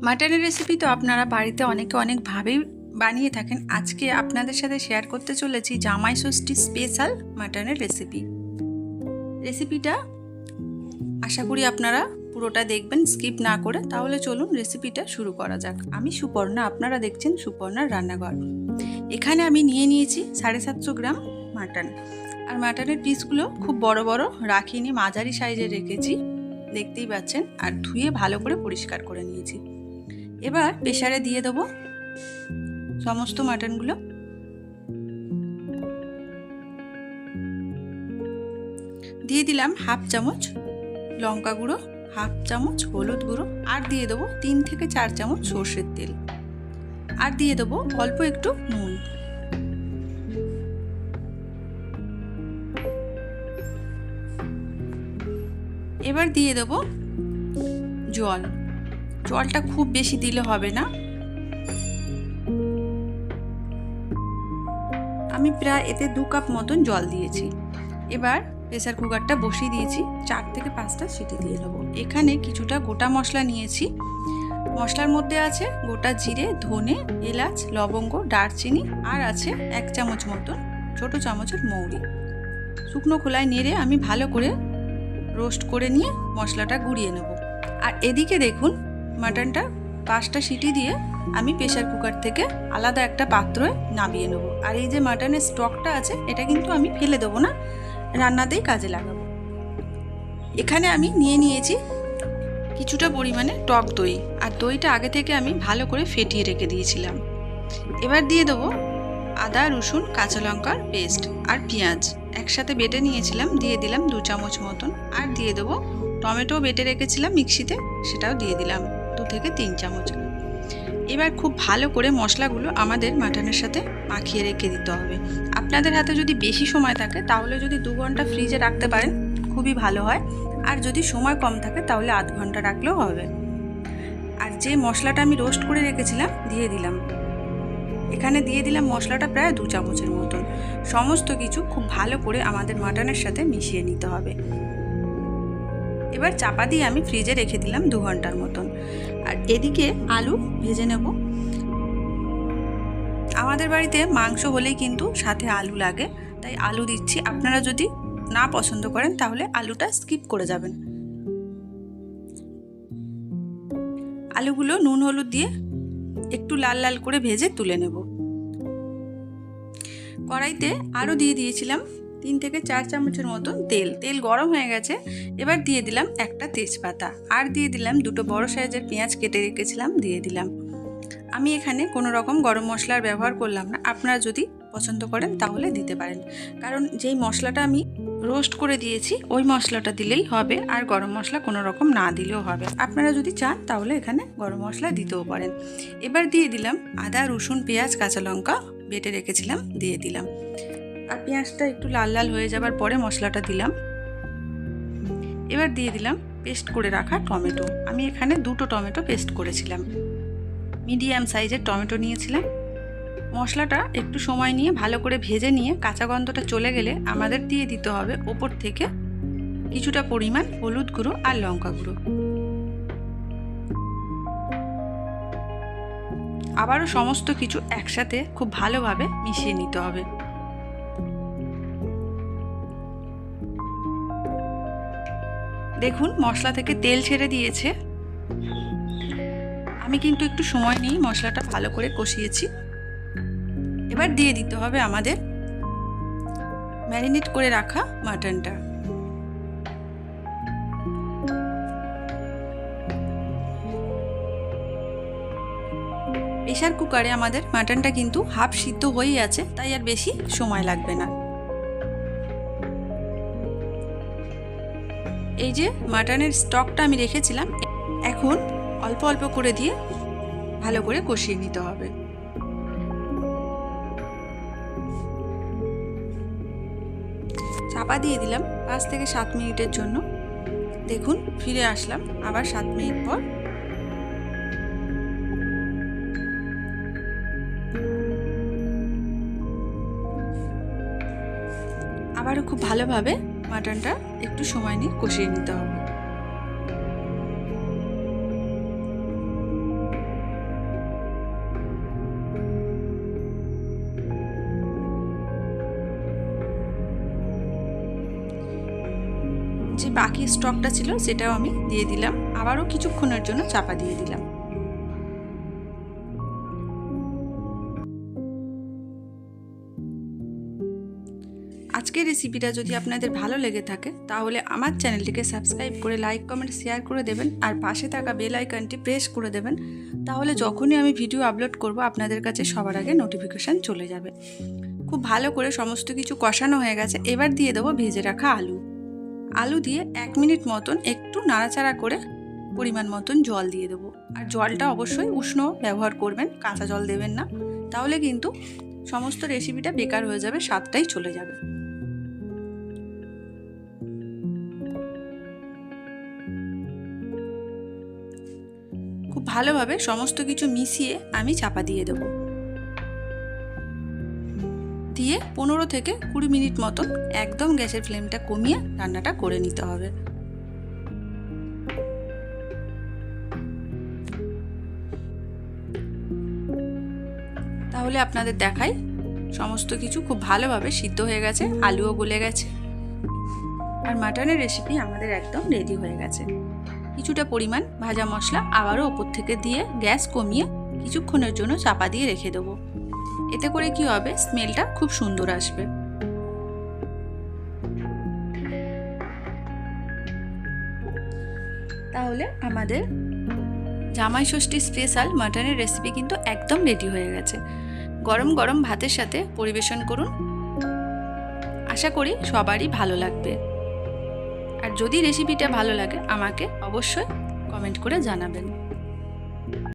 মাটনের রেসিপি তো আপনারা বাড়িতে অনেকে অনেকভাবেই বানিয়ে থাকেন। আজকে আপনাদের সাথে শেয়ার করতে চলেছি জামাই ষষ্ঠী স্পেশাল মাটনের রেসিপিটা আশা করি আপনারা পুরোটা দেখবেন স্কিপ না করে। তাহলে চলুন রেসিপিটা শুরু করা যাক। আমি সুপর্ণা, আপনারা দেখছেন সুপর্ণার রান্নাঘর। এখানে আমি নিয়েছি 750 গ্রাম মাটন। আর মাটনের পিসগুলো খুব বড় বড় রাখিনি, মাঝারি সাইজের রেখেছি, দেখতেই পাচ্ছেন। আর ধুয়ে ভালো করে পরিষ্কার করে নিয়েছি। এবার প্রেসারে দিয়ে দেবো সমস্ত মাটনগুলো। দিয়ে দিলাম হাফ চামচ লঙ্কা গুঁড়ো, হাফ চামচ হলুদ গুঁড়ো, আর দিয়ে দেবো 3 থেকে 4 চামচ সর্ষের তেল, আর দিয়ে দেবো অল্প একটু নুন। এবার দিয়ে দেবো জলটা খুব বেশি দিলে হবে না। আমি প্রায় এতে 2 কাপ মতন জল দিয়েছি। এবার প্রেসার কুকারটা বসিয়ে দিয়েছি, 4 থেকে 5টা সিটি দিয়ে দেবো। এখানে কিছুটা গোটা মশলা নিয়েছি। মশলার মধ্যে আছে গোটা জিরে, ধনে, এলাচ, লবঙ্গ, দারচিনি, আর আছে 1 চামচ মতন ছোট চামচের মৌরি। শুকনো খোলায় নেড়ে আমি ভালো করে রোস্ট করে নিয়ে মশলাটা গুঁড়িয়ে নেব। আর এদিকে দেখুন মাটনটা 5টা সিটি দিয়ে আমি প্রেসার কুকার থেকে আলাদা একটা পাত্রে নামিয়ে নেব। আর এই যে মাটনের স্টকটা আছে এটা কিন্তু আমি ফেলে দেবো না, রান্নাতেই কাজে লাগাবো। এখানে আমি নিয়েছি কিছুটা পরিমাণে টক দই, আর দইটা আগে থেকে আমি ভালো করে ফেটিয়ে রেখে দিয়েছিলাম। এবার দিয়ে দেবো আদা, রসুন, কাঁচা লঙ্কার পেস্ট আর পেঁয়াজ একসাথে বেটে নিয়েছিলাম, দিয়ে দিলাম 2 চামচ মতন। আর দিয়ে দেবো টমেটো বেটে রেখেছিলাম মিক্সিতে, সেটাও দিয়ে দিলাম 2 থেকে 3 চামচ। এবার খুব ভালো করে মশলাগুলো আমাদের মাটনের সাথে মাখিয়ে রেখে দিতে হবে। আপনাদের হাতে যদি বেশি সময় থাকে তাহলে যদি 2 ঘন্টা ফ্রিজে রাখতে পারেন খুবই ভালো হয়, আর যদি সময় কম থাকে তাহলে আধ ঘন্টা রাখলেও হবে। আর যে মশলাটা আমি রোস্ট করে রেখেছিলাম দিয়ে দিলাম। এখানে দিয়ে দিলাম মশলাটা প্রায় 2 চামচের মতন। সমস্ত কিছু খুব ভালো করে আমাদের মাটনের সাথে মিশিয়ে নিতে হবে। এবার চাপা দিয়ে আমি ফ্রিজে রেখে দিলাম 2 ঘন্টার মতন। আর এদিকে আলু ভেজে নেব। আমাদের বাড়িতে মাংস হলেই কিন্তু সাথে আলু লাগে, তাই আলু দিচ্ছি। আপনারা যদি না পছন্দ করেন তাহলে আলুটা স্কিপ করে যাবেন। আলুগুলো নুন হলুদ দিয়ে একটু লাল লাল করে ভেজে তুলে নেব। কড়াইতে আরও দিয়ে দিয়েছিলাম 3 থেকে 4 চামচের মতন তেল গরম হয়ে গেছে। এবার দিয়ে দিলাম একটা তেজপাতা, আর দিয়ে দিলাম 2টো বড় সাইজের পেঁয়াজ কেটে রেখেছিলাম, দিয়ে দিলাম। আমি এখানে কোনো রকম গরম মশলার ব্যবহার করলাম না, আপনারা যদি পছন্দ করেন তাহলে দিতে পারেন, কারণ যেই মশলাটা আমি রোস্ট করে দিয়েছি ওই মশলাটা দিলেই হবে, আর গরম মশলা কোনো রকম না দিলেও হবে। আপনারা যদি চান তাহলে এখানে গরম মশলা দিতেও পারেন। এবার দিয়ে দিলাম আদা, রসুন, পেঁয়াজ, কাঁচা লঙ্কা বেটে রেখেছিলাম, দিয়ে দিলাম। আর পেঁয়াজটা একটু লাল লাল হয়ে যাবার পরে মশলাটা দিলাম। এবার দিয়ে দিলাম পেস্ট করে রাখা টমেটো। আমি এখানে 2টো টমেটো পেস্ট করেছিলাম, মিডিয়াম সাইজের টমেটো নিয়েছিলাম। মশলাটা একটু সময় নিয়ে ভালো করে ভেজে নিয়ে কাঁচা গন্ধটা চলে গেলে আমাদের দিয়ে দিতে হবে ওপর থেকে কিছুটা পরিমাণ হলুদ গুঁড়ো আর লঙ্কা গুঁড়ো। আবারও সমস্ত কিছু একসাথে খুব ভালোভাবে মিশিয়ে নিতে হবে। দেখুন মশলা থেকে তেল ছেড়ে দিয়েছে। আমি কিন্তু একটু সময় নিয়ে মশলাটা ভালো করে কষিয়েছি। এবার দিয়ে দিতে হবে আমাদের ম্যারিনেট করে রাখা মাটনটা। প্রেসার কুকারে আমাদের মাটনটা কিন্তু হাফ সিদ্ধ হয়েই আছে, তাই আর বেশি সময় লাগবে না। এই যে মাটনের স্টকটা আমি রেখেছিলাম, এখন অল্প অল্প করে দিয়ে ভালো করে কষিয়ে নিতে হবে। চাপা দিয়ে দিলাম 5 থেকে 7 মিনিটের জন্য। দেখুন ফিরে আসলাম আবার 7 মিনিট পর। আবারও খুব ভালোভাবে মাটনটা একটু সময় নিয়ে কষিয়ে নিতে হবে। বাকি স্টকটা ছিল সেটাও আমি দিয়ে দিলাম, আবারও কিছুক্ষণের জন্য চাপা দিয়ে দিলাম। আজকের রেসিপিটা যদি আপনাদের ভালো লেগে থাকে তাহলে আমার চ্যানেলটিকে সাবস্ক্রাইব করে লাইক কমেন্ট শেয়ার করে দেবেন, আর পাশে থাকা বেল আইকনটি প্রেস করে দেবেন। তাহলে যখনই আমি ভিডিও আপলোড করব আপনাদের কাছে সবার আগে নোটিফিকেশান চলে যাবে। খুব ভালো করে সমস্ত কিছু কষানো হয়ে গেছে। এবার দিয়ে দেবো ভেজে রাখা আলু। আলু দিয়ে 1 মিনিট মতন একটু নাড়াচাড়া করে পরিমাণ মতন জল দিয়ে দেবো। আর জলটা অবশ্যই উষ্ণ ব্যবহার করবেন, কাঁচা জল দেবেন না, তাহলে কিন্তু সমস্ত রেসিপিটা বেকার হয়ে যাবে, স্বাদটাই চলে যাবে। খুব ভালোভাবে সমস্ত কিছু মিশিয়ে আমি চাপা দিয়ে দেবো। দিয়ে 15 থেকে 20 মিনিট মতন একদম গ্যাসের ফ্লেমটা কমিয়ে রান্নাটা করে নিতে হবে। তাহলে আপনাদের দেখাই সমস্ত কিছু খুব ভালোভাবে সিদ্ধ হয়ে গেছে, আলুও গলে গেছে, আর মাটনের রেসিপি আমাদের একদম রেডি হয়ে গেছে। কিছুটা পরিমাণ ভাজা মশলা আবারও ওপর থেকে দিয়ে গ্যাস কমিয়ে কিছুক্ষণের জন্য চাপা দিয়ে রেখে দেবো। এতে করে কি হবে, স্মেলটা খুব সুন্দর আসবে। তাহলে আমাদের জামাই ষষ্ঠী স্পেশাল মাটনের রেসিপি কিন্তু একদম রেডি হয়ে গেছে। গরম গরম ভাতের সাথে পরিবেশন করুন, আশা করি সবারই ভালো লাগবে। আর যদি রেসিপিটা ভালো লাগে আমাকে অবশ্যই কমেন্ট করে জানাবেন।